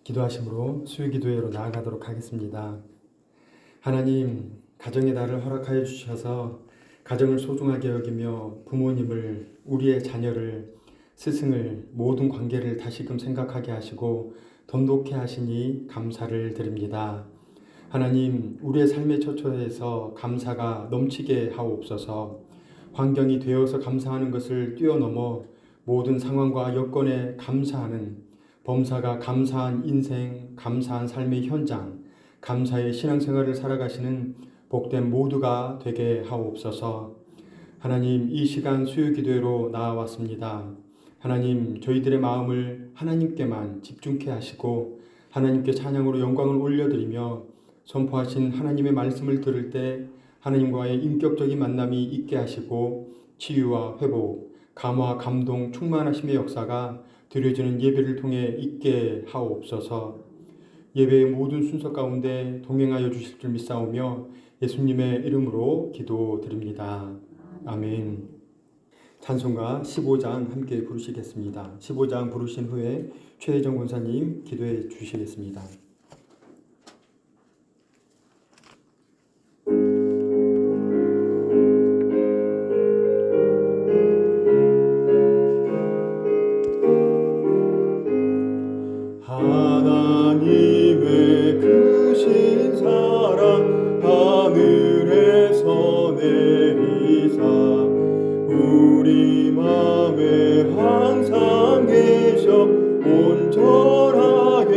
기도하심으로 수요기도회로 나아가도록 하겠습니다. 하나님, 가정의 달을 허락하여 주셔서 가정을 소중하게 여기며 부모님을, 우리의 자녀를, 스승을, 모든 관계를 다시금 생각하게 하시고 돈독해 하시니 감사를 드립니다. 하나님, 우리의 삶의 처처에서 감사가 넘치게 하옵소서. 환경이 되어서 감사하는 것을 뛰어넘어 모든 상황과 여건에 감사하는, 범사가 감사한 인생, 감사한 삶의 현장, 감사의 신앙생활을 살아가시는 복된 모두가 되게 하옵소서. 하나님, 이 시간 수요기도회로 나아왔습니다. 하나님, 저희들의 마음을 하나님께만 집중케 하시고 하나님께 찬양으로 영광을 올려드리며 선포하신 하나님의 말씀을 들을 때 하나님과의 인격적인 만남이 있게 하시고 치유와 회복, 감화, 감동, 충만하심의 역사가 드려지는 예배를 통해 있게 하옵소서. 예배의 모든 순서 가운데 동행하여 주실 줄 믿사오며 예수님의 이름으로 기도드립니다. 아멘. 찬송가 15장 함께 부르시겠습니다. 15장 부르신 후에 최혜정 권사님 기도해 주시겠습니다. 하나님의 크신 사랑 하늘에서 내리사 우리 맘에 항상 계셔 온전하게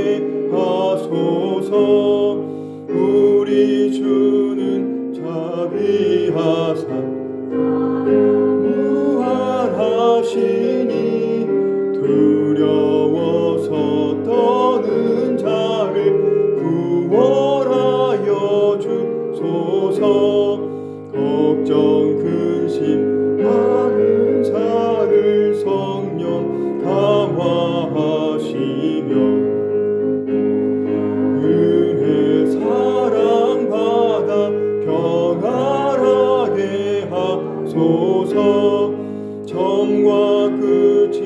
하소서. 우리 주는 자비하사 무한하시니 두려워서 떠는 자를 구원하여 주소서. 걱정 근심 많은 자를 성령 감화하시며 은혜 사랑 받아 평안하게 하소서. 처음과 끝이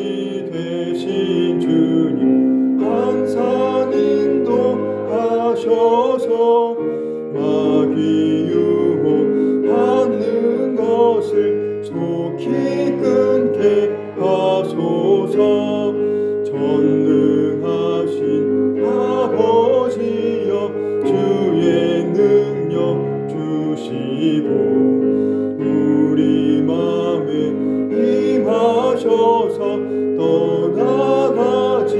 되신 주님 항상 인도하셔서 마귀 유혹하는 것을 속히 끊게 하소서. 전능하신 아버지여 주의 능력 주시고 우리 맘에 임하셔서 떠나가지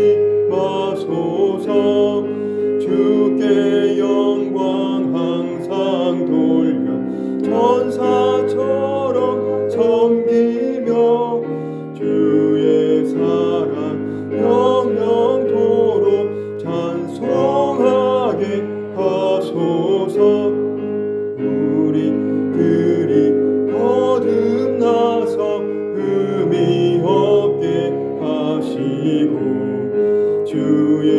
마소서. 주께 영광 항상 돌려 천사처럼 섬기며 주의 사랑 영영토록 찬송하게 하소서. 우리들이 거듭나서 흠이 없게 하시고 주의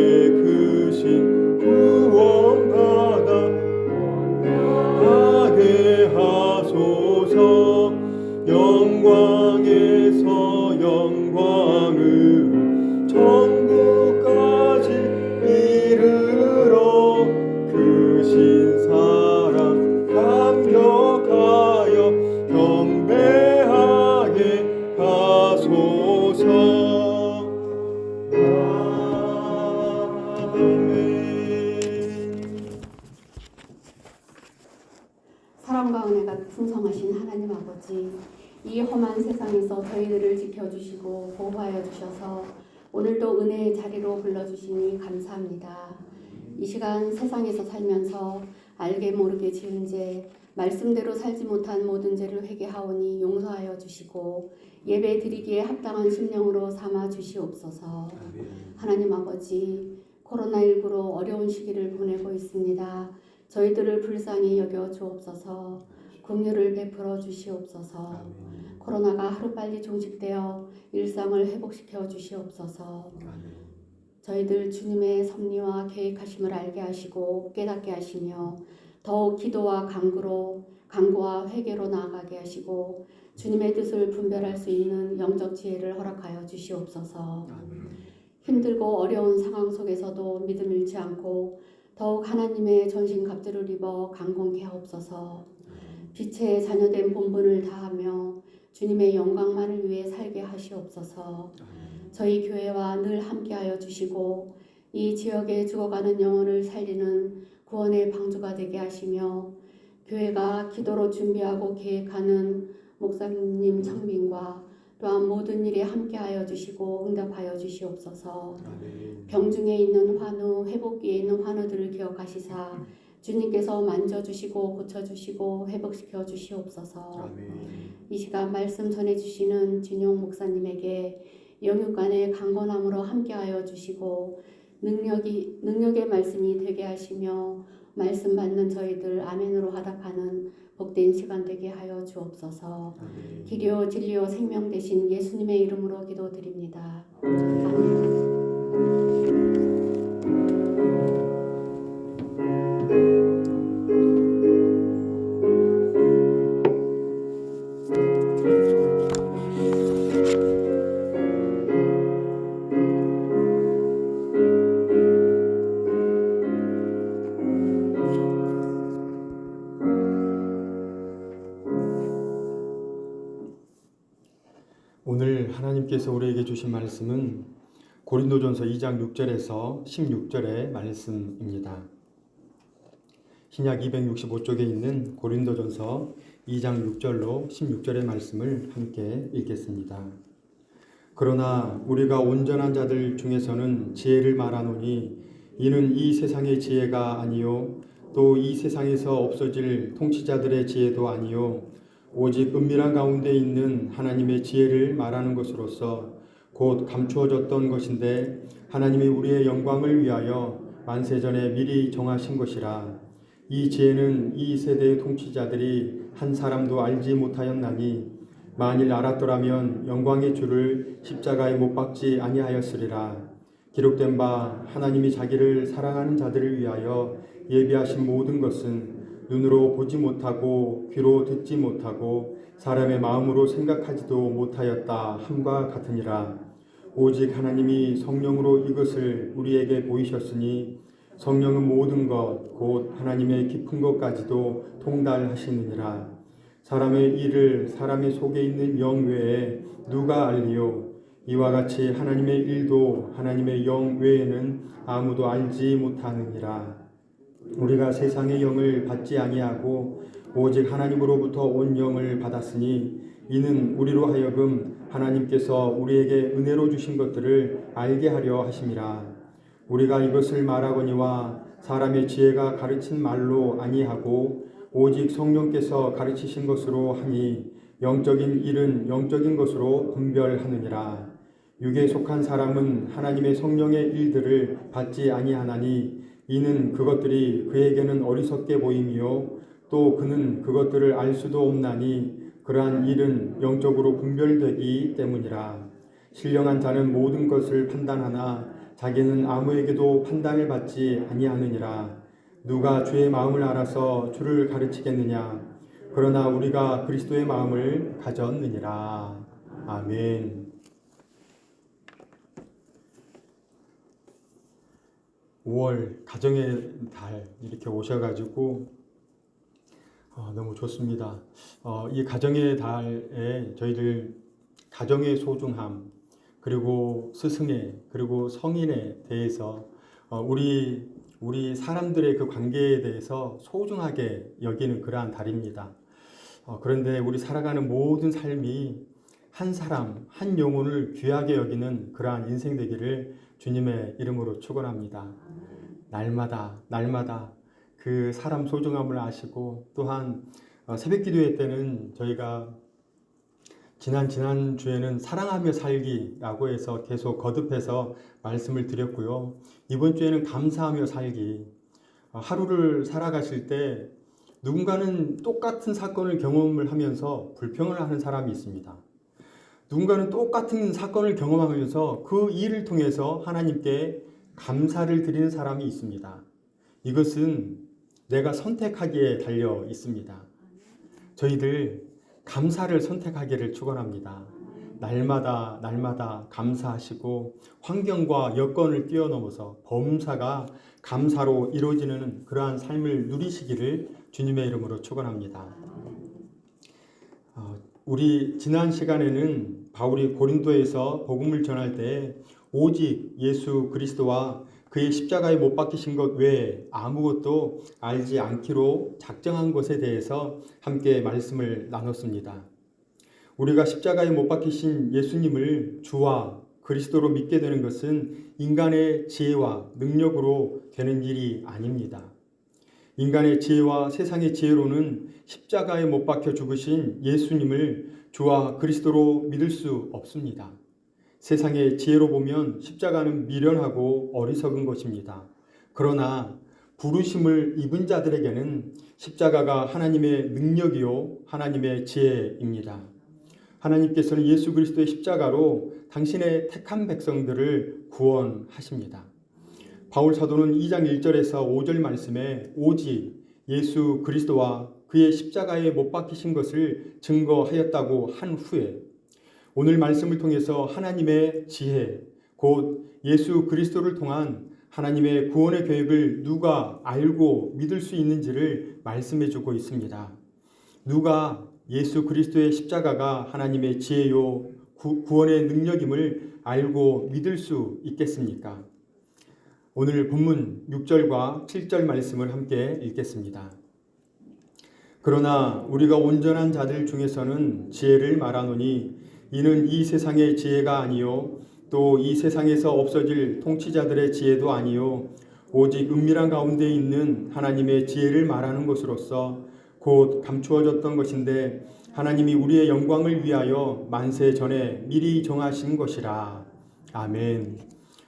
크신 구원받아 하게 하소서. 영광에서 영광으로 천국까지 이르러 크신 사랑 감격하여 경배하게 하소서. 사랑과 은혜가 풍성하신 하나님 아버지, 이 험한 세상에서 저희들을 지켜주시고 보호하여 주셔서 오늘도 은혜의 자리로 불러주시니 감사합니다. 이 시간 세상에서 살면서 알게 모르게 지은 죄, 말씀대로 살지 못한 모든 죄를 회개하오니 용서하여 주시고 예배 드리기에 합당한 심령으로 삼아 주시옵소서. 하나님 아버지, 코로나19로 어려운 시기를 보내고 있습니다. 저희들을 불쌍히 여겨 주옵소서. 긍휼을 베풀어 주시옵소서. 코로나가 하루빨리 종식되어 일상을 회복시켜 주시옵소서. 저희들 주님의 섭리와 계획하심을 알게 하시고 깨닫게 하시며 더욱 기도와 간구와 회개로 나아가게 하시고 주님의 뜻을 분별할 수 있는 영적 지혜를 허락하여 주시옵소서. 힘들고 어려운 상황 속에서도 믿음 잃지 않고 더욱 하나님의 전신갑주를 입어 강건케 하옵소서. 빛의 자녀된 본분을 다하며 주님의 영광만을 위해 살게 하시옵소서. 저희 교회와 늘 함께하여 주시고 이 지역에 죽어가는 영혼을 살리는 구원의 방주가 되게 하시며 교회가 기도로 준비하고 계획하는 목사님 청빙과 또한 모든 일에 함께하여 주시고 응답하여 주시옵소서. 병중에 있는 환우, 회복기에 있는 환우들을 기억하시사 주님께서 만져주시고 고쳐주시고 회복시켜 주시옵소서. 이 시간 말씀 전해주시는 진용 목사님에게 영육간의 강건함으로 함께하여 주시고 능력의 말씀이 되게 하시며 말씀 받는 저희들 아멘으로 화답하는 복된 시간 되게 하여 주옵소서. 길이요 진리요 생명 되신 예수님의 이름으로 기도드립니다. 아멘. 오늘 하나님께서 우리에게 주신 말씀은 고린도전서 2장 6절에서 16절의 말씀입니다. 신약 265쪽에 있는 고린도전서 2장 6절로 16절의 말씀을 함께 읽겠습니다. 그러나 우리가 온전한 자들 중에서는 지혜를 말하노니 이는 이 세상의 지혜가 아니요 또 이 세상에서 없어질 통치자들의 지혜도 아니요 오직 은밀한 가운데 있는 하나님의 지혜를 말하는 것으로서 곧 감추어졌던 것인데 하나님이 우리의 영광을 위하여 만세전에 미리 정하신 것이라. 이 지혜는 이 세대의 통치자들이 한 사람도 알지 못하였나니 만일 알았더라면 영광의 주를 십자가에 못 박지 아니하였으리라. 기록된 바 하나님이 자기를 사랑하는 자들을 위하여 예비하신 모든 것은 눈으로 보지 못하고 귀로 듣지 못하고 사람의 마음으로 생각하지도 못하였다 함과 같으니라. 오직 하나님이 성령으로 이것을 우리에게 보이셨으니 성령은 모든 것 곧 하나님의 깊은 것까지도 통달하시느니라. 사람의 일을 사람의 속에 있는 영 외에 누가 알리요? 이와 같이 하나님의 일도 하나님의 영 외에는 아무도 알지 못하느니라. 우리가 세상의 영을 받지 아니하고 오직 하나님으로부터 온 영을 받았으니 이는 우리로 하여금 하나님께서 우리에게 은혜로 주신 것들을 알게 하려 하심이라. 우리가 이것을 말하거니와 사람의 지혜가 가르친 말로 아니하고 오직 성령께서 가르치신 것으로 하니 영적인 일은 영적인 것으로 분별하느니라. 육에 속한 사람은 하나님의 성령의 일들을 받지 아니하나니 이는 그것들이 그에게는 어리석게 보임이요 또 그는 그것들을 알 수도 없나니 그러한 일은 영적으로 분별되기 때문이라. 신령한 자는 모든 것을 판단하나 자기는 아무에게도 판단을 받지 아니하느니라. 누가 주의 마음을 알아서 주를 가르치겠느냐? 그러나 우리가 그리스도의 마음을 가졌느니라. 아멘. 5월 가정의 달 이렇게 오셔가지고 너무 좋습니다. 이 가정의 달에 저희들 가정의 소중함 그리고 스승의 그리고 성인에 대해서 우리 사람들의 그 관계에 대해서 소중하게 여기는 그러한 달입니다. 그런데 우리 살아가는 모든 삶이 한 사람, 한 영혼을 귀하게 여기는 그러한 인생 되기를 주님의 이름으로 축원합니다. 날마다 그 사람 소중함을 아시고 또한 새벽 기도회 때는 저희가 지난 주에는 사랑하며 살기라고 해서 계속 거듭해서 말씀을 드렸고요. 이번 주에는 감사하며 살기. 하루를 살아가실 때 누군가는 똑같은 사건을 경험을 하면서 불평을 하는 사람이 있습니다. 누군가는 똑같은 사건을 경험하면서 그 일을 통해서 하나님께 감사를 드리는 사람이 있습니다. 이것은 내가 선택하기에 달려 있습니다. 저희들 감사를 선택하기를 축원합니다. 날마다 감사하시고 환경과 여건을 뛰어넘어서 범사가 감사로 이루어지는 그러한 삶을 누리시기를 주님의 이름으로 축원합니다. 우리 지난 시간에는 바울이 고린도에서 복음을 전할 때 오직 예수 그리스도와 그의 십자가에 못 박히신 것 외에 아무것도 알지 않기로 작정한 것에 대해서 함께 말씀을 나눴습니다. 우리가 십자가에 못 박히신 예수님을 주와 그리스도로 믿게 되는 것은 인간의 지혜와 능력으로 되는 일이 아닙니다. 인간의 지혜와 세상의 지혜로는 십자가에 못 박혀 죽으신 예수님을 주와 그리스도로 믿을 수 없습니다. 세상의 지혜로 보면 십자가는 미련하고 어리석은 것입니다. 그러나 부르심을 입은 자들에게는 십자가가 하나님의 능력이요 하나님의 지혜입니다. 하나님께서는 예수 그리스도의 십자가로 당신의 택한 백성들을 구원하십니다. 바울 사도는 2장 1절에서 5절 말씀에 오직 예수 그리스도와 그의 십자가에 못 박히신 것을 증거하였다고 한 후에 오늘 말씀을 통해서 하나님의 지혜, 곧 예수 그리스도를 통한 하나님의 구원의 계획을 누가 알고 믿을 수 있는지를 말씀해 주고 있습니다. 누가 예수 그리스도의 십자가가 하나님의 지혜요 구원의 능력임을 알고 믿을 수 있겠습니까? 오늘 본문 6절과 7절 말씀을 함께 읽겠습니다. 그러나 우리가 온전한 자들 중에서는 지혜를 말하노니 이는 이 세상의 지혜가 아니요 또 이 세상에서 없어질 통치자들의 지혜도 아니요 오직 은밀한 가운데 있는 하나님의 지혜를 말하는 것으로서 곧 감추어졌던 것인데 하나님이 우리의 영광을 위하여 만세 전에 미리 정하신 것이라. 아멘.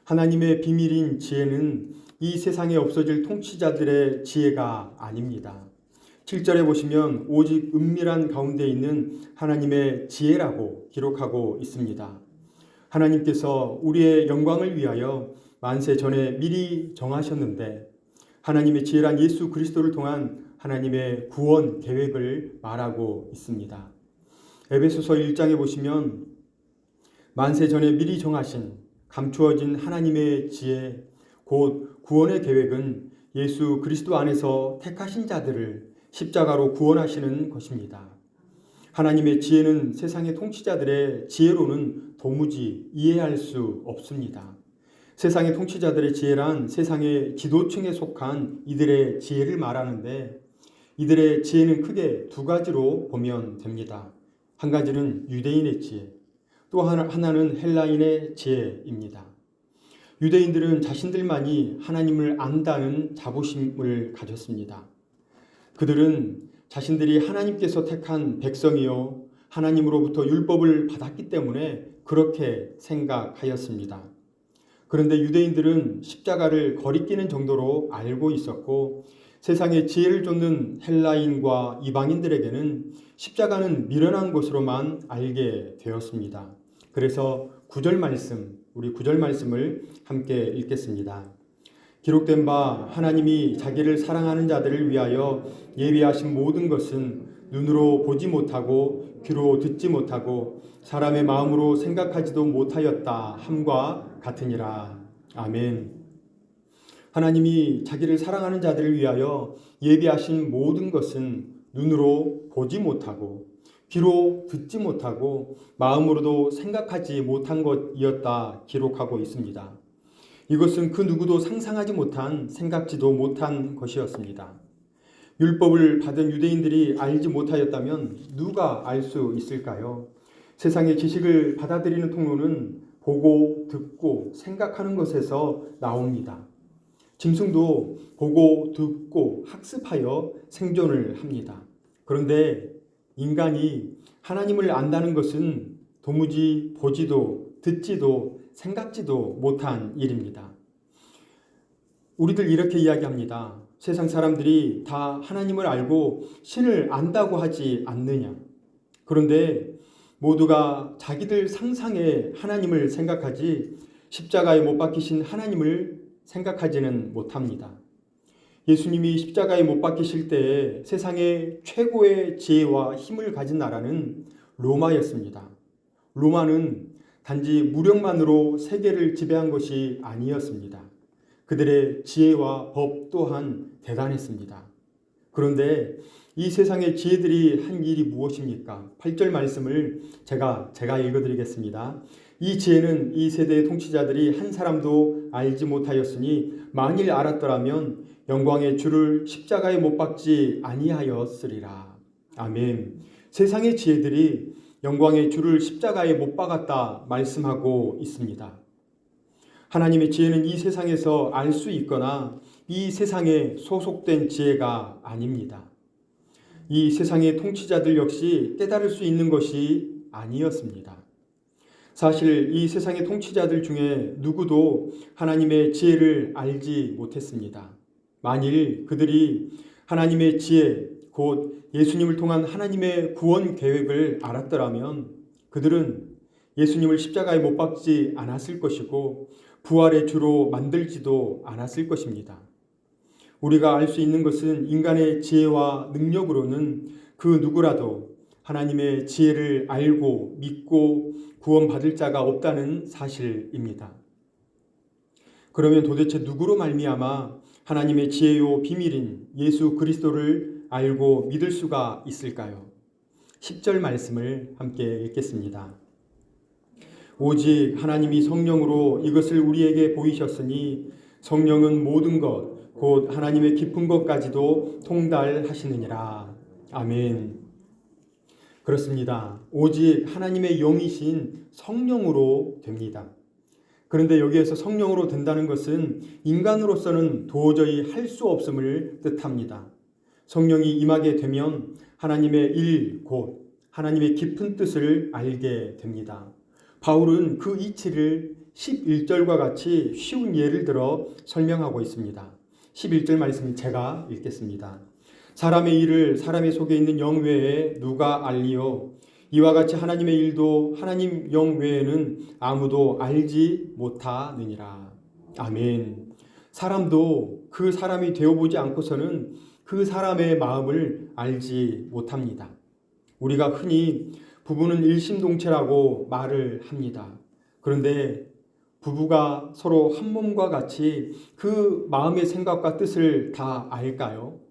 하나님의 비밀인 지혜는 이 세상에 없어질 통치자들의 지혜가 아닙니다. 7절에 보시면 오직 은밀한 가운데 있는 하나님의 지혜라고 기록하고 있습니다. 하나님께서 우리의 영광을 위하여 만세 전에 미리 정하셨는데 하나님의 지혜란 예수 그리스도를 통한 하나님의 구원 계획을 말하고 있습니다. 에베소서 1장에 보시면 만세 전에 미리 정하신 감추어진 하나님의 지혜 곧 구원의 계획은 예수 그리스도 안에서 택하신 자들을 십자가로 구원하시는 것입니다. 하나님의 지혜는 세상의 통치자들의 지혜로는 도무지 이해할 수 없습니다. 세상의 통치자들의 지혜란 세상의 지도층에 속한 이들의 지혜를 말하는데 이들의 지혜는 크게 두 가지로 보면 됩니다. 한 가지는 유대인의 지혜, 또 하나는 헬라인의 지혜입니다. 유대인들은 자신들만이 하나님을 안다는 자부심을 가졌습니다. 그들은 자신들이 하나님께서 택한 백성이요 하나님으로부터 율법을 받았기 때문에 그렇게 생각하였습니다. 그런데 유대인들은 십자가를 거리끼는 정도로 알고 있었고 세상에 지혜를 쫓는 헬라인과 이방인들에게는 십자가는 미련한 것으로만 알게 되었습니다. 그래서 9절 말씀, 우리 9절 말씀을 함께 읽겠습니다. 기록된 바 하나님이 자기를 사랑하는 자들을 위하여 예비하신 모든 것은 눈으로 보지 못하고 귀로 듣지 못하고 사람의 마음으로 생각하지도 못하였다 함과 같으니라. 아멘. 하나님이 자기를 사랑하는 자들을 위하여 예비하신 모든 것은 눈으로 보지 못하고 귀로 듣지 못하고 마음으로도 생각하지 못한 것이었다 기록하고 있습니다. 이것은 그 누구도 상상하지 못한 생각지도 못한 것이었습니다. 율법을 받은 유대인들이 알지 못하였다면 누가 알 수 있을까요? 세상의 지식을 받아들이는 통로는 보고 듣고 생각하는 것에서 나옵니다. 짐승도 보고 듣고 학습하여 생존을 합니다. 그런데 인간이 하나님을 안다는 것은 도무지 보지도 듣지도 생각지도 못한 일입니다. 우리들 이렇게 이야기합니다. 세상 사람들이 다 하나님을 알고 신을 안다고 하지 않느냐. 그런데 모두가 자기들 상상의 하나님을 생각하지 십자가에 못 박히신 하나님을 생각하지는 못합니다. 예수님이 십자가에 못 박히실 때에 세상의 최고의 지혜와 힘을 가진 나라는 로마였습니다. 로마는 단지 무력만으로 세계를 지배한 것이 아니었습니다. 그들의 지혜와 법 또한 대단했습니다. 그런데 이 세상의 지혜들이 한 일이 무엇입니까? 8절 말씀을 제가 읽어드리겠습니다. 이 지혜는 이 세대의 통치자들이 한 사람도 알지 못하였으니 만일 알았더라면 영광의 주를 십자가에 못 박지 아니하였으리라. 아멘. 세상의 지혜들이 영광의 주를 십자가에 못 박았다 말씀하고 있습니다. 하나님의 지혜는 이 세상에서 알 수 있거나 이 세상에 소속된 지혜가 아닙니다. 이 세상의 통치자들 역시 깨달을 수 있는 것이 아니었습니다. 사실 이 세상의 통치자들 중에 누구도 하나님의 지혜를 알지 못했습니다. 만일 그들이 하나님의 지혜, 곧 예수님을 통한 하나님의 구원 계획을 알았더라면 그들은 예수님을 십자가에 못 박지 않았을 것이고 부활의 주로 만들지도 않았을 것입니다. 우리가 알 수 있는 것은 인간의 지혜와 능력으로는 그 누구라도 하나님의 지혜를 알고 믿고 구원받을 자가 없다는 사실입니다. 그러면 도대체 누구로 말미암아 하나님의 지혜요 비밀인 예수 그리스도를 알고 믿을 수가 있을까요? 10절 말씀을 함께 읽겠습니다. 오직 하나님이 성령으로 이것을 우리에게 보이셨으니 성령은 모든 것, 곧 하나님의 깊은 것까지도 통달하시느니라. 아멘. 그렇습니다. 오직 하나님의 영이신 성령으로 됩니다. 그런데 여기에서 성령으로 된다는 것은 인간으로서는 도저히 할 수 없음을 뜻합니다. 성령이 임하게 되면 하나님의 일, 곧 하나님의 깊은 뜻을 알게 됩니다. 바울은 그 이치를 11절과 같이 쉬운 예를 들어 설명하고 있습니다. 11절 말씀을 제가 읽겠습니다. 사람의 일을 사람의 속에 있는 영 외에 누가 알리요? 이와 같이 하나님의 일도 하나님 영 외에는 아무도 알지 못하느니라. 아멘. 사람도 그 사람이 되어보지 않고서는 그 사람의 마음을 알지 못합니다. 우리가 흔히 부부는 일심동체라고 말을 합니다. 그런데 부부가 서로 한 몸과 같이 그 마음의 생각과 뜻을 다 알까요?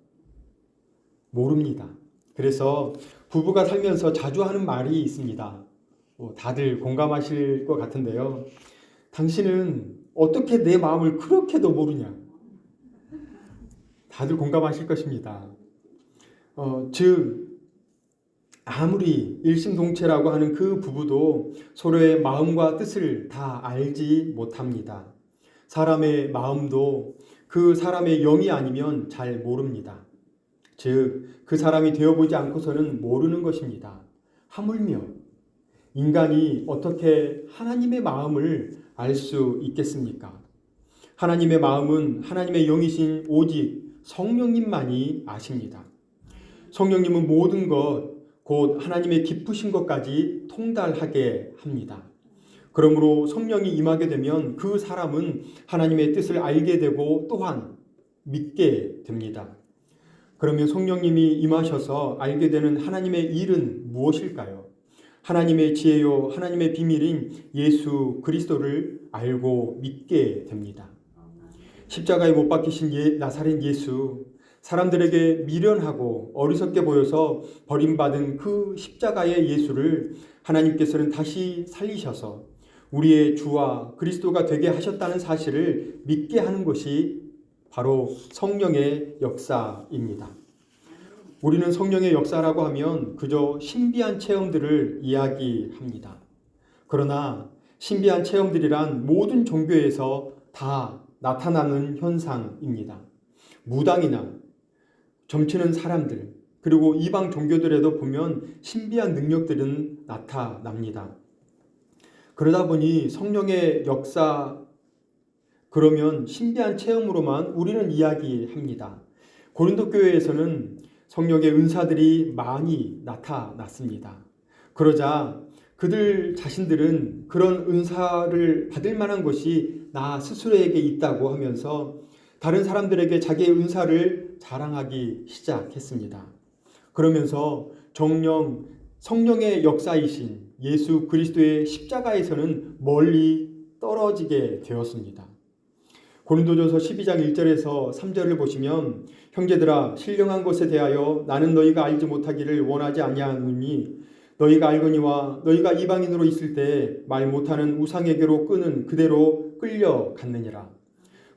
모릅니다. 그래서 부부가 살면서 자주 하는 말이 있습니다. 다들 공감하실 것 같은데요. 당신은 어떻게 내 마음을 그렇게도 모르냐? 다들 공감하실 것입니다. 즉 아무리 일심동체라고 하는 그 부부도 서로의 마음과 뜻을 다 알지 못합니다. 사람의 마음도 그 사람의 영이 아니면 잘 모릅니다. 즉 그 사람이 되어보지 않고서는 모르는 것입니다. 하물며 인간이 어떻게 하나님의 마음을 알 수 있겠습니까? 하나님의 마음은 하나님의 영이신 오직 성령님만이 아십니다. 성령님은 모든 것, 곧 하나님의 기쁘신 것까지 통달하게 합니다. 그러므로 성령이 임하게 되면 그 사람은 하나님의 뜻을 알게 되고 또한 믿게 됩니다. 그러면 성령님이 임하셔서 알게 되는 하나님의 일은 무엇일까요? 하나님의 지혜요 하나님의 비밀인 예수 그리스도를 알고 믿게 됩니다. 십자가에 못 박히신 나사렛 예수, 사람들에게 미련하고 어리석게 보여서 버림받은 그 십자가의 예수를 하나님께서는 다시 살리셔서 우리의 주와 그리스도가 되게 하셨다는 사실을 믿게 하는 것이 바로 성령의 역사입니다. 우리는 성령의 역사라고 하면 그저 신비한 체험들을 이야기합니다. 그러나 신비한 체험들이란 모든 종교에서 다 나타나는 현상입니다. 무당이나 점치는 사람들, 그리고 이방 종교들에도 보면 신비한 능력들은 나타납니다. 그러다 보니 성령의 역사, 그러면 신비한 체험으로만 우리는 이야기합니다. 고린도 교회에서는 성령의 은사들이 많이 나타났습니다. 그러자 그들 자신들은 그런 은사를 받을 만한 것이 나 스스로에게 있다고 하면서 다른 사람들에게 자기의 은사를 자랑하기 시작했습니다. 그러면서 성령의 역사이신 예수 그리스도의 십자가에서는 멀리 떨어지게 되었습니다. 고린도전서 12장 1절에서 3절을 보시면 형제들아 신령한 것에 대하여 나는 너희가 알지 못하기를 원하지 아니하노니 너희가 알거니와 너희가 이방인으로 있을 때 말 못하는 우상에게로 끄는 그대로 끌려갔느니라.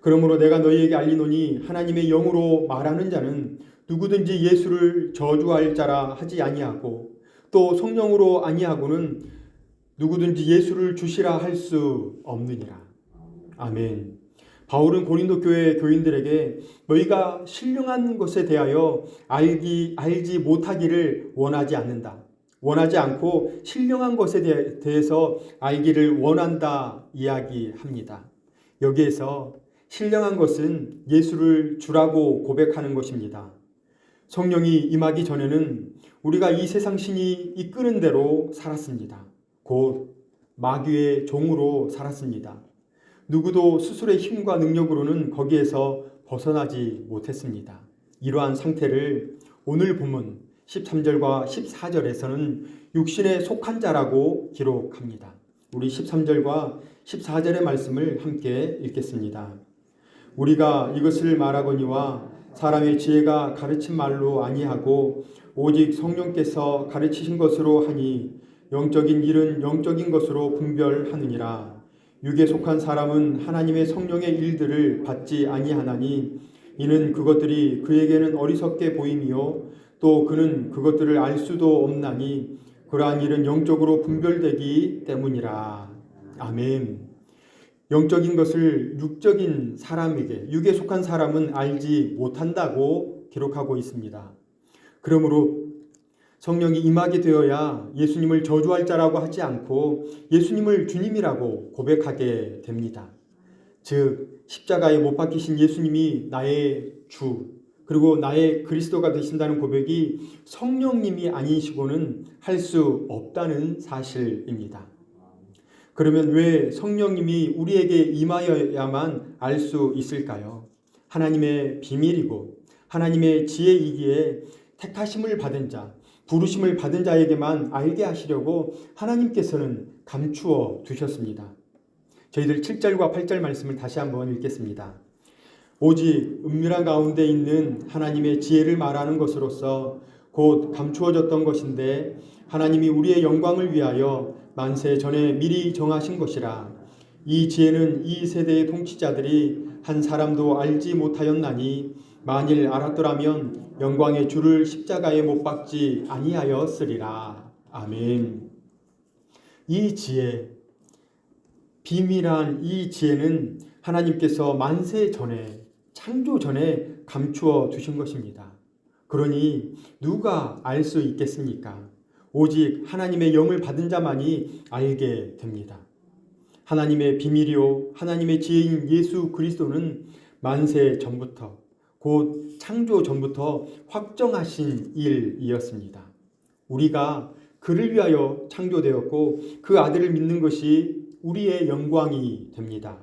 그러므로 내가 너희에게 알리노니 하나님의 영으로 말하는 자는 누구든지 예수를 저주할 자라 하지 아니하고 또 성령으로 아니하고는 누구든지 예수를 주시라 할 수 없느니라. 아멘. 바울은 고린도 교회 교인들에게 너희가 신령한 것에 대하여 알지 못하기를 원하지 않는다. 원하지 않고 신령한 것에 대해서 알기를 원한다 이야기합니다. 여기에서 신령한 것은 예수를 주라고 고백하는 것입니다. 성령이 임하기 전에는 우리가 이 세상 신이 이끄는 대로 살았습니다. 곧 마귀의 종으로 살았습니다. 누구도 스스로의 힘과 능력으로는 거기에서 벗어나지 못했습니다. 이러한 상태를 오늘 본문 13절과 14절에서는 육신에 속한 자라고 기록합니다. 우리 13절과 14절의 말씀을 함께 읽겠습니다. 우리가 이것을 말하거니와 사람의 지혜가 가르친 말로 아니하고 오직 성령께서 가르치신 것으로 하니 영적인 일은 영적인 것으로 분별하느니라. 육에 속한 사람은 하나님의 성령의 일들을 받지 아니하나니 이는 그것들이 그에게는 어리석게 보임이요 또 그는 그것들을 알 수도 없나니 그러한 일은 영적으로 분별되기 때문이라. 아멘. 영적인 것을 육적인 사람에게, 육에 속한 사람은 알지 못한다고 기록하고 있습니다. 그러므로 성령이 임하게 되어야 예수님을 저주할 자라고 하지 않고 예수님을 주님이라고 고백하게 됩니다. 즉 십자가에 못 박히신 예수님이 나의 주 그리고 나의 그리스도가 되신다는 고백이 성령님이 아니시고는 할 수 없다는 사실입니다. 그러면 왜 성령님이 우리에게 임하여야만 알 수 있을까요? 하나님의 비밀이고 하나님의 지혜이기에 택하심을 받은 자, 부르심을 받은 자에게만 알게 하시려고 하나님께서는 감추어 두셨습니다. 저희들 7절과 8절 말씀을 다시 한번 읽겠습니다. 오직 은밀한 가운데 있는 하나님의 지혜를 말하는 것으로서 곧 감추어졌던 것인데 하나님이 우리의 영광을 위하여 만세 전에 미리 정하신 것이라. 이 지혜는 이 세대의 통치자들이 한 사람도 알지 못하였나니 만일 알았더라면 영광의 주를 십자가에 못 박지 아니하였으리라. 아멘. 이 지혜, 비밀한 이 지혜는 하나님께서 만세 전에, 창조 전에 감추어 두신 것입니다. 그러니 누가 알 수 있겠습니까? 오직 하나님의 영을 받은 자만이 알게 됩니다. 하나님의 비밀이요 하나님의 지혜인 예수 그리스도는 만세 전부터 곧 창조 전부터 확정하신 일이었습니다. 우리가 그를 위하여 창조되었고 그 아들을 믿는 것이 우리의 영광이 됩니다.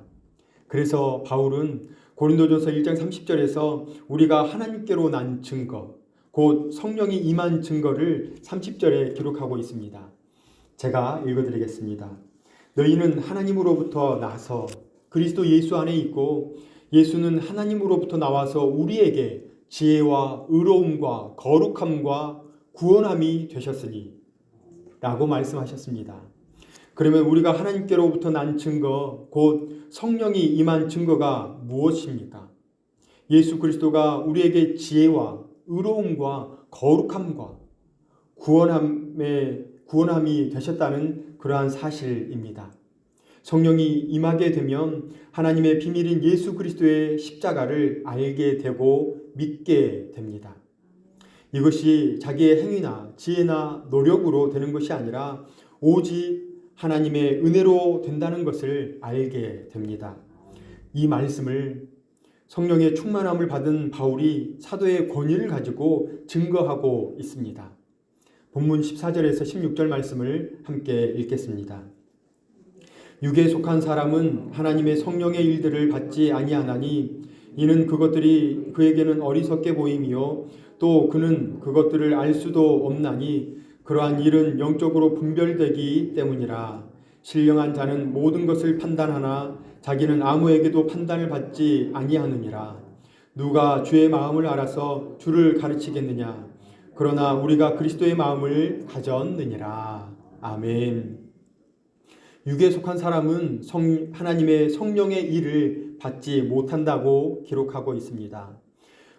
그래서 바울은 고린도전서 1장 30절에서 우리가 하나님께로 난 증거, 곧 성령이 임한 증거를 30절에 기록하고 있습니다. 제가 읽어드리겠습니다. 너희는 하나님으로부터 나서 그리스도 예수 안에 있고 예수는 하나님으로부터 나와서 우리에게 지혜와 의로움과 거룩함과 구원함이 되셨으니 라고 말씀하셨습니다. 그러면 우리가 하나님께로부터 난 증거, 곧 성령이 임한 증거가 무엇입니까? 예수 그리스도가 우리에게 지혜와 의로움과 거룩함과 구원함이 되셨다는 그러한 사실입니다. 성령이 임하게 되면 하나님의 비밀인 예수 그리스도의 십자가를 알게 되고 믿게 됩니다. 이것이 자기의 행위나 지혜나 노력으로 되는 것이 아니라 오직 하나님의 은혜로 된다는 것을 알게 됩니다. 이 말씀을 성령의 충만함을 받은 바울이 사도의 권위를 가지고 증거하고 있습니다. 본문 14절에서 16절 말씀을 함께 읽겠습니다. 육에 속한 사람은 하나님의 성령의 일들을 받지 아니하나니 이는 그것들이 그에게는 어리석게 보임이요 또 그는 그것들을 알 수도 없나니 그러한 일은 영적으로 분별되기 때문이라. 신령한 자는 모든 것을 판단하나 자기는 아무에게도 판단을 받지 아니하느니라. 누가 주의 마음을 알아서 주를 가르치겠느냐? 그러나 우리가 그리스도의 마음을 가졌느니라. 아멘. 육에 속한 사람은 하나님의 성령의 일을 받지 못한다고 기록하고 있습니다.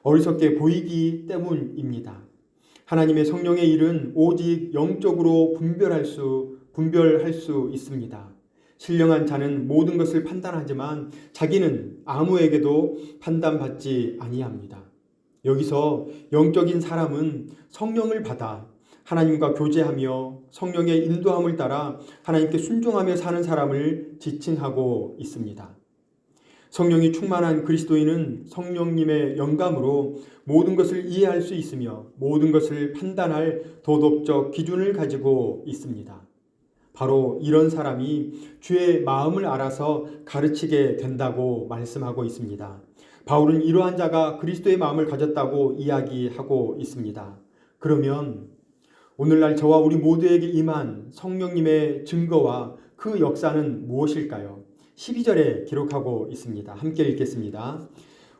어리석게 보이기 때문입니다. 하나님의 성령의 일은 오직 영적으로 분별할 수 있습니다. 신령한 자는 모든 것을 판단하지만 자기는 아무에게도 판단받지 아니합니다. 여기서 영적인 사람은 성령을 받아 하나님과 교제하며 성령의 인도함을 따라 하나님께 순종하며 사는 사람을 지칭하고 있습니다. 성령이 충만한 그리스도인은 성령님의 영감으로 모든 것을 이해할 수 있으며 모든 것을 판단할 도덕적 기준을 가지고 있습니다. 바로 이런 사람이 주의 마음을 알아서 가르치게 된다고 말씀하고 있습니다. 바울은 이러한 자가 그리스도의 마음을 가졌다고 이야기하고 있습니다. 그러면 오늘날 저와 우리 모두에게 임한 성령님의 증거와 그 역사는 무엇일까요? 12절에 기록하고 있습니다. 함께 읽겠습니다.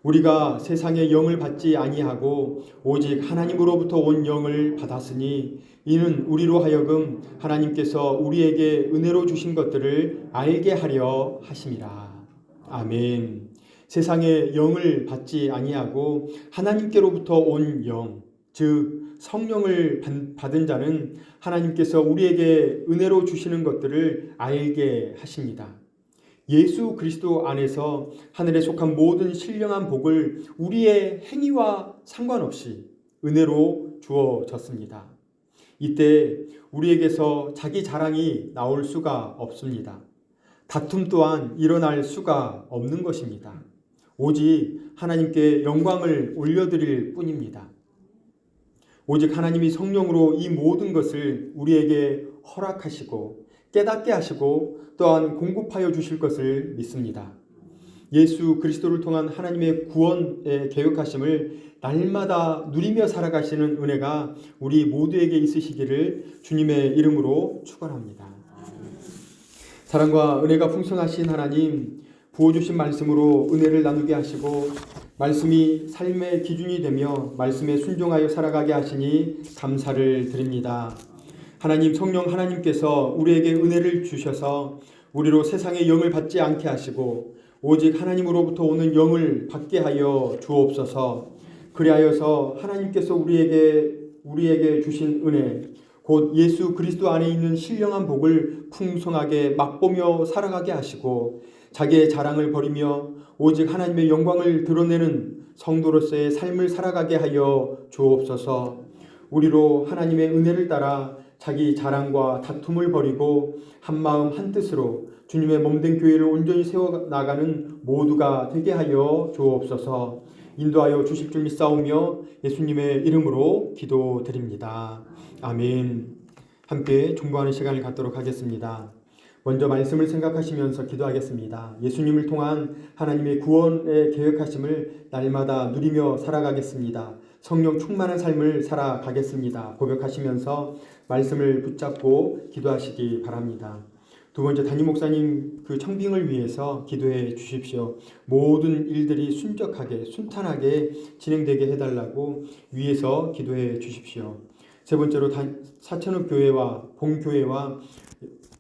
우리가 세상의 영을 받지 아니하고 오직 하나님으로부터 온 영을 받았으니 이는 우리로 하여금 하나님께서 우리에게 은혜로 주신 것들을 알게 하려 하심이라. 아멘. 세상의 영을 받지 아니하고 하나님께로부터 온 영, 즉 성령을 받은 자는 하나님께서 우리에게 은혜로 주시는 것들을 알게 하십니다. 예수 그리스도 안에서 하늘에 속한 모든 신령한 복을 우리의 행위와 상관없이 은혜로 주어졌습니다. 이때 우리에게서 자기 자랑이 나올 수가 없습니다. 다툼 또한 일어날 수가 없는 것입니다. 오직 하나님께 영광을 올려드릴 뿐입니다. 오직 하나님이 성령으로 이 모든 것을 우리에게 허락하시고 깨닫게 하시고 또한 공급하여 주실 것을 믿습니다. 예수 그리스도를 통한 하나님의 구원의 계획하심을 날마다 누리며 살아가시는 은혜가 우리 모두에게 있으시기를 주님의 이름으로 축원합니다. 사랑과 은혜가 풍성하신 하나님, 부어주신 말씀으로 은혜를 나누게 하시고 말씀이 삶의 기준이 되며 말씀에 순종하여 살아가게 하시니 감사를 드립니다. 하나님, 성령 하나님께서 우리에게 은혜를 주셔서 우리로 세상의 영을 받지 않게 하시고 오직 하나님으로부터 오는 영을 받게 하여 주옵소서. 그리하여서 하나님께서 우리에게 주신 은혜, 곧 예수 그리스도 안에 있는 신령한 복을 풍성하게 맛보며 살아가게 하시고 자기의 자랑을 버리며 오직 하나님의 영광을 드러내는 성도로서의 삶을 살아가게 하여 주옵소서. 우리로 하나님의 은혜를 따라 자기 자랑과 다툼을 버리고 한마음 한뜻으로 주님의 몸된 교회를 온전히 세워나가는 모두가 되게 하여 주옵소서. 인도하여 주실 줄 믿사오며 예수님의 이름으로 기도드립니다. 아멘. 함께 중보하는 시간을 갖도록 하겠습니다. 먼저 말씀을 생각하시면서 기도하겠습니다. 예수님을 통한 하나님의 구원의 계획하심을 날마다 누리며 살아가겠습니다. 성령 충만한 삶을 살아가겠습니다. 고백하시면서 말씀을 붙잡고 기도하시기 바랍니다. 두 번째, 담임 목사님 그 청빙을 위해서 기도해 주십시오. 모든 일들이 순적하게 순탄하게 진행되게 해달라고 위에서 기도해 주십시오. 세 번째로 사천읍 교회와 봉교회와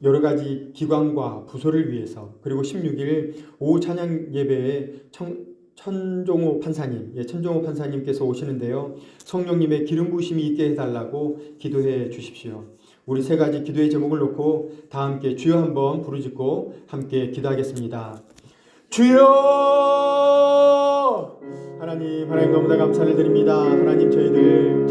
여러 가지 기관과 부서를 위해서, 그리고 16일 오후 찬양 예배에 천종호 판사님께서 오시는데요. 성령님의 기름 부으심이 있게 해달라고 기도해 주십시오. 우리 세 가지 기도의 제목을 놓고 다 함께 주여 한번 부르짖고 함께 기도하겠습니다. 주여! 하나님 너무나 감사를 드립니다. 하나님, 저희들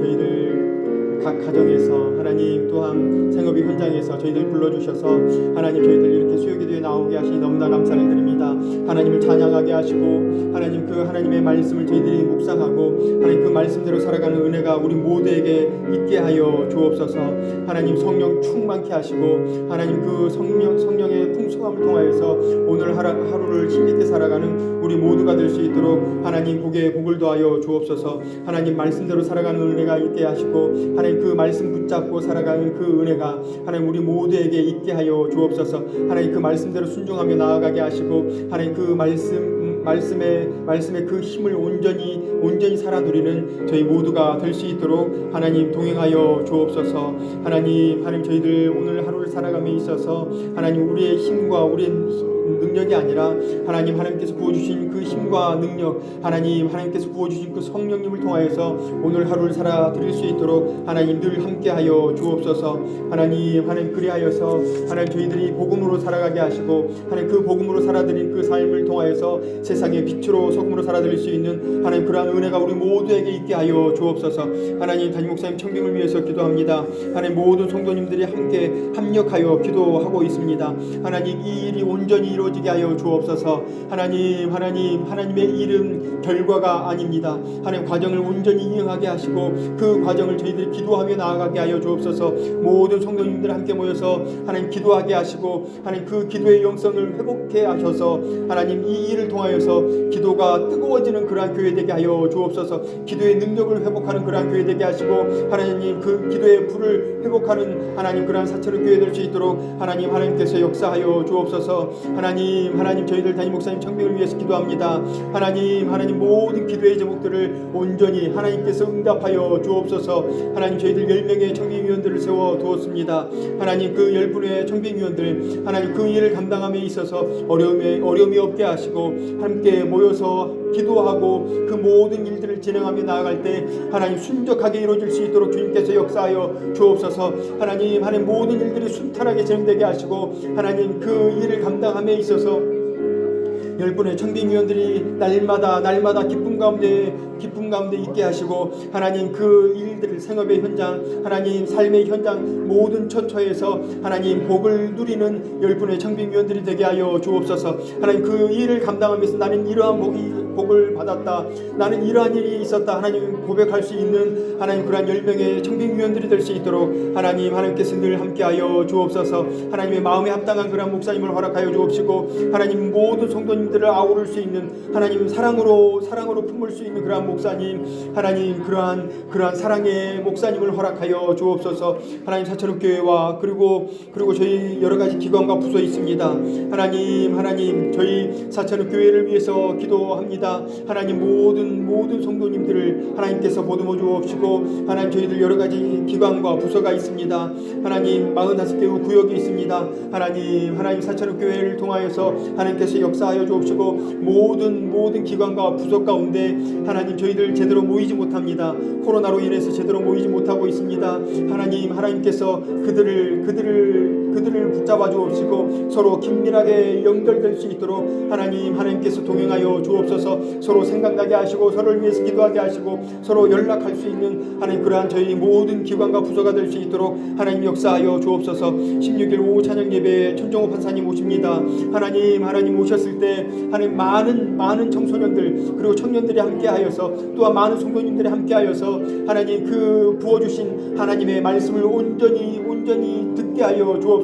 각 가정에서 하나님 또한 생업의 현장에서 저희들 불러주셔서 하나님 저희들 이렇게 수요기도에 나오게 하시니 너무나 감사를 드립니다. 하나님을 찬양하게 하시고 하나님 그 하나님의 말씀을 저희들이 묵상하고 하나님 그 말씀대로 살아가는 은혜가 우리 모두에게 있게 하여 주옵소서. 하나님 성령 충만케 하시고 하나님 그 성령의 풍성함을 통하여서 오늘 하루를 힘있게 살아가는 우리 모두가 될 수 있도록 하나님 복에 복을 더하여 주옵소서. 하나님 말씀대로 살아가는 은혜가 있게 하시고 하나님 하나님 그 말씀 붙잡고 살아가는 그 은혜가 하나님 우리 모두에게 있게 하여 주옵소서. 하나님 그 말씀대로 순종하며 나아가게 하시고 하나님 그 말씀의 그 힘을 온전히 살아누리는 저희 모두가 될 수 있도록 하나님 동행하여 주옵소서. 하나님 저희들 오늘 하루를 살아감에 있어서 하나님 우리의 힘과 우리의 능력이 아니라 하나님께서 부어주신 그 힘과 능력, 하나님께서 부어주신 그 성령님을 통하여서 오늘 하루를 살아드릴 수 있도록 하나님 늘 함께하여 주옵소서. 하나님 그리하여서 저희들이 복음으로 살아가게 하시고 하나님 그 복음으로 살아드린 그 삶을 통하여서 세상의 빛으로 소금으로 살아드릴 수 있는 하나님 그러한 은혜가 우리 모두에게 있게 하여 주옵소서. 하나님 담임 목사님 청빙을 위해서 기도합니다. 하나님 모든 성도님들이 함께 합력하여 기도하고 있습니다. 하나님 이 일이 온전히 이루어지게 하여 주옵소서. 하나님의 일은 결과가 아닙니다. 하나님 과정을 온전히 이행하게 하시고 그 과정을 저희들이 기도하며 나아가게 하여 주옵소서. 모든 성도님들 함께 모여서 하나님 기도하게 하시고 하나님 그 기도의 영성을 회복해 하셔서 하나님 이 일을 통하여서 기도가 뜨거워지는 그러한 교회 되게 하여 주옵소서. 기도의 능력을 회복하는 그러한 교회 되게 하시고 하나님 그 기도의 불을 회복하는 하나님 그러한 사철의 교회 될 수 있도록 하나님께서 역사하여 주옵소서. 하나님 저희들 담임 목사님 청빙을 위해서 기도합니다. 하나님 모든 기도의 제목들을 온전히 하나님께서 응답하여 주옵소서. 하나님 저희들 10명의 청빙위원들을 세워 두었습니다. 하나님 그 10분의 청빙위원들 하나님 그 일을 감당함에 있어서 어려움이 없게 하시고 함께 모여서 기도하고 그 모든 일들을 진행하며 나아갈 때 하나님 순적하게 이루어질 수 있도록 주님께서 역사하여 주옵소서. 하나님 모든 일들이 순탄하게 진행되게 하시고 하나님 그 일을 감당함에 있어서 10분의 청빙위원들이 날마다 기쁨 가운데 있게 하시고 하나님 그 일들을 생업의 현장 하나님 삶의 현장 모든 처처에서 하나님 복을 누리는 10분의 청빙위원들이 되게 하여 주옵소서. 하나님 그 일을 감당하면서 나는 이러한 복을 받았다, 나는 이러한 일이 있었다 하나님 고백할 수 있는 하나님 그러한 10명의 청빙위원들이 될 수 있도록 하나님께서 늘 함께하여 주옵소서. 하나님의 마음에 합당한 그러한 목사님을 허락하여 주옵시고 하나님 모든 성도님들을 아우를 수 있는 하나님 사랑으로 품을 수 있는 그러한 목사님 하나님 그러한 사랑의 목사님을 허락하여 주옵소서. 하나님 사천읍교회와 그리고 저희 여러 가지 기관과 부서 있습니다. 하나님 저희 사천읍교회를 위해서 기도합니다. 하나님 모든 성도님들을 하나님께서 보듬어 주옵시고 하나님 저희들 여러 가지 기관과 부서가 있습니다. 하나님 45개 구역이 있습니다. 하나님 사천읍교회를 통하여서 하나님께서 역사하여 주옵시고 모든 기관과 부서 가운데 하나님 저희들 제대로 모이지 못합니다. 코로나로 인해서 제대로 모이지 못하고 있습니다. 하나님께서 그들을 붙잡아 주옵시고 서로 긴밀하게 연결될 수 있도록 하나님께서 동행하여 주옵소서. 서로 생각나게 하시고 서로를 위해서 기도하게 하시고 서로 연락할 수 있는 하나님 그러한 저희 모든 기관과 부서가 될 수 있도록 하나님 역사하여 주옵소서. 16일 오후 찬양 예배에 천정호 판사님 오십니다. 하나님 오셨을 때 하나님 많은 청소년들 그리고 청년들이 함께하여서 또한 많은 성도님들이 함께하여서 하나님 그 부어주신 하나님의 말씀을 온전히 듣게 하여 주옵소서.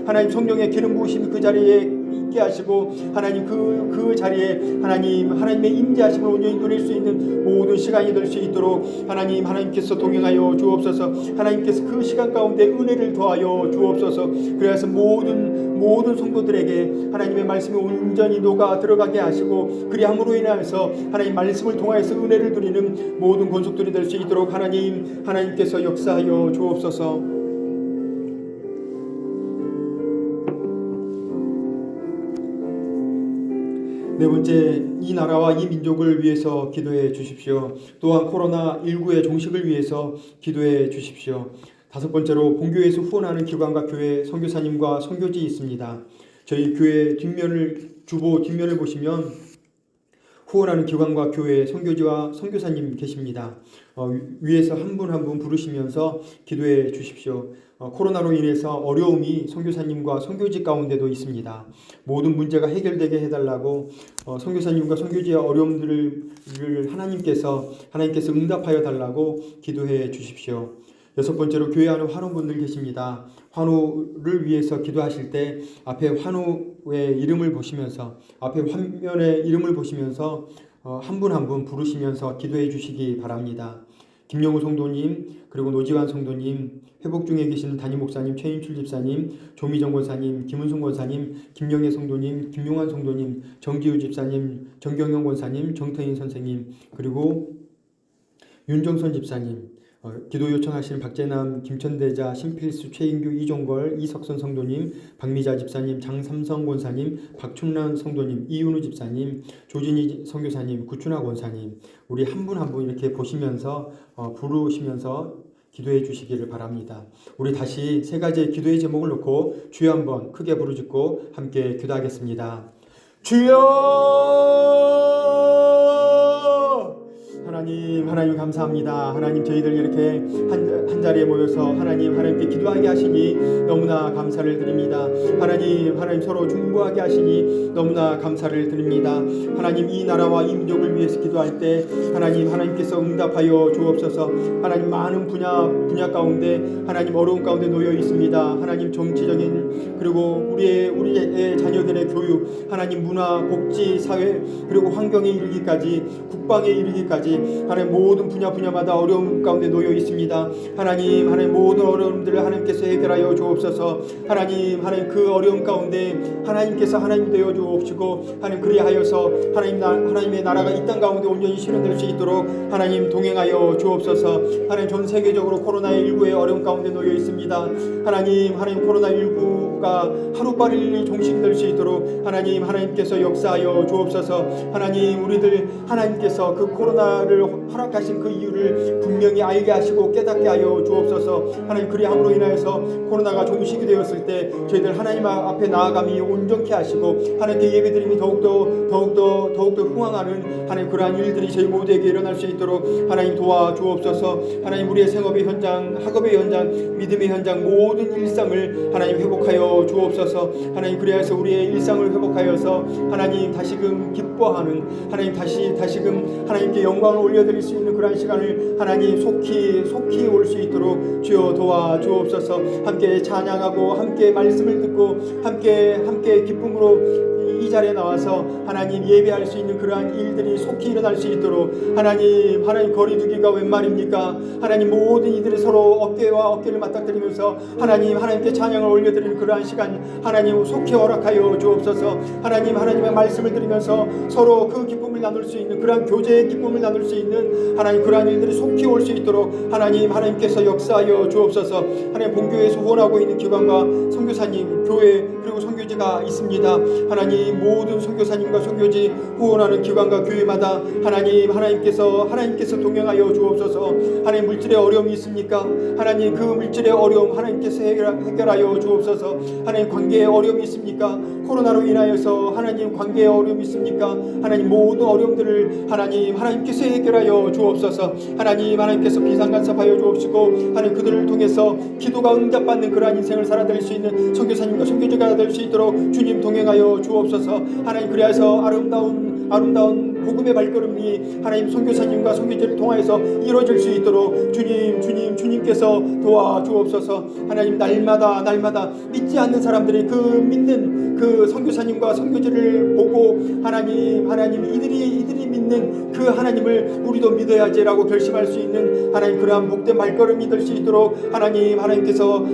하나님 성령의 기름 부으심이 그 자리에 있게 하시고 하나님 그 자리에 하나님의 임재하심을 온전히 누릴 수 있는 모든 시간이 될 수 있도록 하나님께서 동행하여 주옵소서. 하나님께서 그 시간 가운데 은혜를 더하여 주옵소서. 그래서 모든 성도들에게 하나님의 말씀이 온전히 녹아 들어가게 하시고 그리함으로 인하여서 하나님 말씀을 통하여서 은혜를 누리는 모든 권속들이 될 수 있도록 하나님께서 역사하여 주옵소서. 네 번째, 이 나라와 이 민족을 위해서 기도해 주십시오. 또한 코로나19의 종식을 위해서 기도해 주십시오. 다섯 번째로 본교회에서 후원하는 기관과 교회 선교사님과 선교지 있습니다. 저희 교회 주보 뒷면을 보시면 후원하는 기관과 교회 선교지와 선교사님 계십니다. 위에서 한 분 한 분 부르시면서 기도해 주십시오. 코로나로 인해서 어려움이 선교사님과 선교지 가운데도 있습니다. 모든 문제가 해결되게 해달라고 선교사님과 선교지의 어려움들을 하나님께서 응답하여 달라고 기도해 주십시오. 여섯 번째로 교회 안에 환우분들 계십니다. 환우를 위해서 기도하실 때 앞에 환우의 이름을 보시면서 앞에 화면의 이름을 보시면서 한 분 한 분 부르시면서 기도해 주시기 바랍니다. 김영우 성도님, 그리고 노지환 성도님, 회복 중에 계시는 담임 목사님, 최인출 집사님, 조미정 권사님, 김은순 권사님, 김영애 성도님, 김용환 성도님, 정기우 집사님, 정경영 권사님, 정태인 선생님, 그리고 윤정선 집사님, 기도 요청하시는 박재남, 김천대자, 신필수, 최인규, 이종걸, 이석선 성도님, 박미자 집사님, 장삼성 권사님, 박춘란 성도님, 이윤우 집사님, 조진희 선교사님, 구춘하 권사님, 우리 한 분 한 분 이렇게 보시면서 부르시면서 기도해 주시기를 바랍니다. 우리 다시 세 가지의 기도의 제목을 놓고 주여 한번 크게 부르짖고 함께 기도하겠습니다. 주여! 하나님 감사합니다. 하나님 저희들 이렇게 한 자리에 모여서 하나님께 기도하게 하시니 너무나 감사를 드립니다. 하나님 서로 중보하게 하시니 너무나 감사를 드립니다. 하나님 이 나라와 이 민족을 위해서 기도할 때 하나님께서 응답하여 주옵소서. 하나님 많은 분야 가운데 하나님 어려운 가운데 놓여 있습니다. 하나님 정치적인 그리고 우리의 자녀들의 교육, 하나님 문화, 복지, 사회 그리고 환경에 이르기까지 국방에 이르기까지 하나님 모든 분야마다 어려움 가운데 놓여 있습니다. 하나님 모든 어려움들을 하나님께서 해결하여 주옵소서. 하나님 그 어려움 가운데 하나님께서 하나님 되어 주옵시고 하나님 그리하여서 하나님의 나라가 이 땅 가운데 온전히 실현될 수 있도록 하나님 동행하여 주옵소서. 하나님 전 세계적으로 코로나19의 어려움 가운데 놓여 있습니다. 하나님 코로나19가 하루빨리 종식될 수 있도록 하나님께서 역사하여 주옵소서. 하나님 우리들 하나님께서 그 코로나를 허락하신 그 이유를 분명히 알게 하시고 깨닫게 하여 주옵소서. 하나님 그리함으로 인하여서 코로나가 종식이 되었을 때 저희들 하나님 앞에 나아감이 온전케 하시고 하나님께 예배드림이 더욱더 흥황하는 하나님 그러한 일들이 저희 모두에게 일어날 수 있도록 하나님 도와주옵소서. 하나님 우리의 생업의 현장, 학업의 현장, 믿음의 현장 모든 일상을 하나님 회복하여 주옵소서. 하나님 그리하여서 우리의 일상을 회복하여서 하나님 다시금 기뻐하는 하나님 다시금 하나님께 영광을 올려드릴 수 있는 그러한 시간을 하나님 속히 올 수 있도록 주여 도와주옵소서. 함께 찬양하고 함께 말씀을 듣고 함께 기쁨으로 이 자리에 나와서 하나님 예배할 수 있는 그러한 일들이 속히 일어날 수 있도록 하나님 거리두기가 웬 말입니까? 하나님 모든 이들이 서로 어깨와 어깨를 맞닥뜨리면서 하나님께 찬양을 올려드리는 그러한 시간 하나님 속히 허락하여 주옵소서. 하나님의 말씀을 들으면서 서로 그 기쁨을 나눌 수 있는 그러한 교제의 기쁨을 나눌 수 있는 하나님 그러한 일들이 속히 올 수 있도록 하나님께서 역사하여 주옵소서. 하나님 본교회에서 후원하고 있는 기관과 선교사님, 교회 그리고 선교지가 있습니다. 하나님 모든 선교사님과 선교지 후원하는 기관과 교회마다 하나님께서 동행하여 주옵소서. 하나님 물질의 어려움이 있습니까? 하나님 그 물질의 어려움 하나님께서 해결하여 주옵소서. 하나님 관계의 어려움이 있습니까? 코로나로 인하여서 하나님 관계의 어려움이 있습니까? 하나님 모든 어려움들을 하나님께서 해결하여 주옵소서. 하나님께서 비상간섭하여 주옵시고 하나님 그들을 통해서 기도가 응답받는 그러한 인생을 살아낼 수 있는 선교사님과 선교지가 될 수 있도록 주님 동행하여 주옵소서. 하나님 그리하여서 아름다운 복음의 발걸음이 하나님 선교사님과 선교지를 통하여서 이루어질 수 있도록 주님께서 도와주옵소서. 하나님 날마다 믿지 않는 사람들이 그 믿는 그 선교사님과 선교지를 보고 하나님 이들이 믿는 그 하나님을 우리도 믿어야지라고 결심할 수 있는 하나님 그러한 복된 발걸음이 될 수 있도록 하나님께서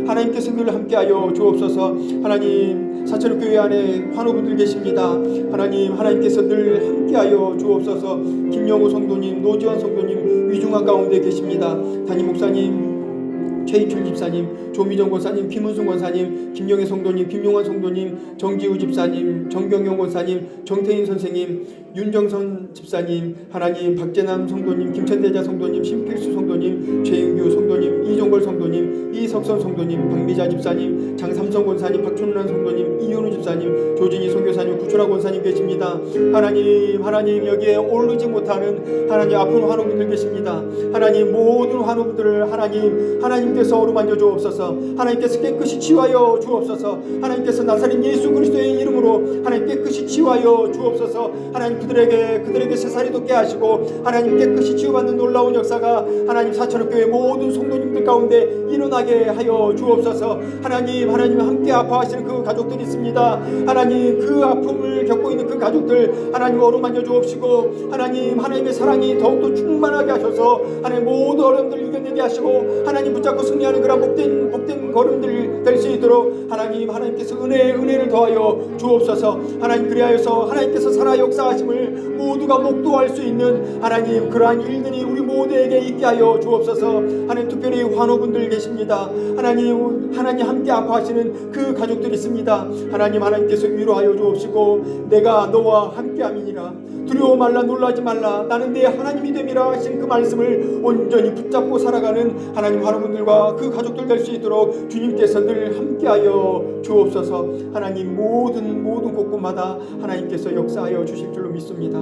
늘 함께하여 주옵소서. 하나님 사천교회 안에 환우분들 계십니다. 하나님께서 늘 함께하여 주옵소서. 김영우 성도님, 노지환 성도님 위중한 가운데 계십니다. 담임 목사님, 최인출 집사님, 조미정 권사님, 김은순 권사님, 김영애 성도님, 김용환 성도님, 정기우 집사님, 정경영 권사님, 정태인 선생님, 윤정선 집사님, 하나님 박재남 성도님, 김천대자 성도님, 신필수 성도님, 최인규 성도님, 이종걸 성도님, 이석선 성도님, 박미자 집사님, 장삼성 권사님, 박춘란 성도님, 이윤우 집사님, 조진희 선교사님, 구춘하 권사님 계십니다. 하나님 여기에 오르지 못하는 하나님 아픈 환우분들 계십니다. 하나님 모든 환우분들을 하나님 하나님께서 어루만져 주옵소서. 하나님께서 깨끗이 치유하여 주옵소서. 하나님께서 나사렛 예수 그리스도의 이름으로 하나님 깨끗이 치유하여 주옵소서. 하나님 그들에게 새살이 돋게 하시고 하나님 깨끗이 치유받는 놀라운 역사가 하나님 사천옥교회 모든 성도님들 가운데 일어나게 하여 주옵소서. 하나님 함께 아파하시는 그 가족들이 있습니다. 하나님 그 아픔을 겪고 있는 그 가족들 하나님 어루만져 주옵시고 하나님의 사랑이 더욱더 충만하게 하셔서 하나님 모든 어려움들을 이겨내게 하시고 하나님 붙잡고 승리하는 그런 복된 걸음들 될 수 있도록 하나님께서 은혜를 더하여 주옵소서. 하나님 그리하여서 하나님께서 살아 역사하심을 모두가 목도할 수 있는 하나님 그러한 일들이 우리 모두에게 있게 하여 주옵소서. 하나님 특별히 환우분들 계십니다. 하나님 함께 아파하시는 그 가족들이 있습니다. 하나님께서 위로하여 주옵시고 내가 너와 함께함이니라 두려워 말라 놀라지 말라 나는 내 하나님이 됨이라 하신 그 말씀을 온전히 붙잡고 살아가는 하나님 환우분들과 그 가족들 될 수 있도록 주님께서 늘 함께하여 주옵소서. 하나님 모든 곳곳마다 하나님께서 역사하여 주실 줄로 믿습니다.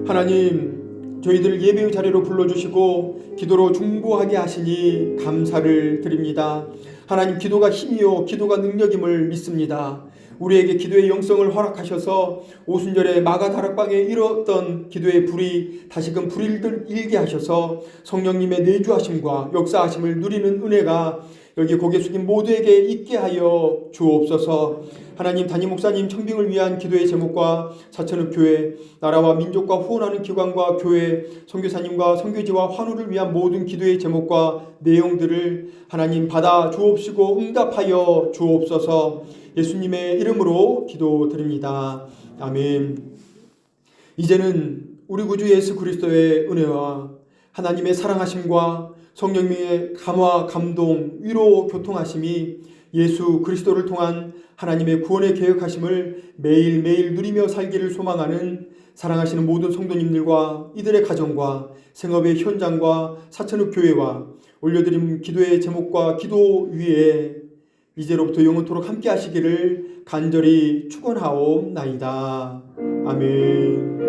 하나님 저희들 예배의 자리로 불러주시고 기도로 중보하게 하시니 감사를 드립니다. 하나님 기도가 힘이요 기도가 능력임을 믿습니다. 우리에게 기도의 영성을 허락하셔서 오순절에 마가 다락방에 일었던 기도의 불이 다시금 불을 일게 하셔서 성령님의 내주하심과 역사하심을 누리는 은혜가 여기 고개 숙인 모두에게 있게 하여 주옵소서. 하나님 담임 목사님 청빙을 위한 기도의 제목과 사천읍 교회 나라와 민족과 후원하는 기관과 교회 선교사님과 선교지와 환우를 위한 모든 기도의 제목과 내용들을 하나님 받아 주옵시고 응답하여 주옵소서. 예수님의 이름으로 기도드립니다. 아멘. 이제는 우리 구주 예수 그리스도의 은혜와 하나님의 사랑하심과 성령님의 감화, 감동, 위로, 교통하심이 예수 그리스도를 통한 하나님의 구원의 계획하심을 매일매일 누리며 살기를 소망하는 사랑하시는 모든 성도님들과 이들의 가정과 생업의 현장과 사천읍 교회와 올려드린 기도의 제목과 기도 위에 이제로부터 영원토록 함께 하시기를 간절히 축원하옵나이다. 아멘.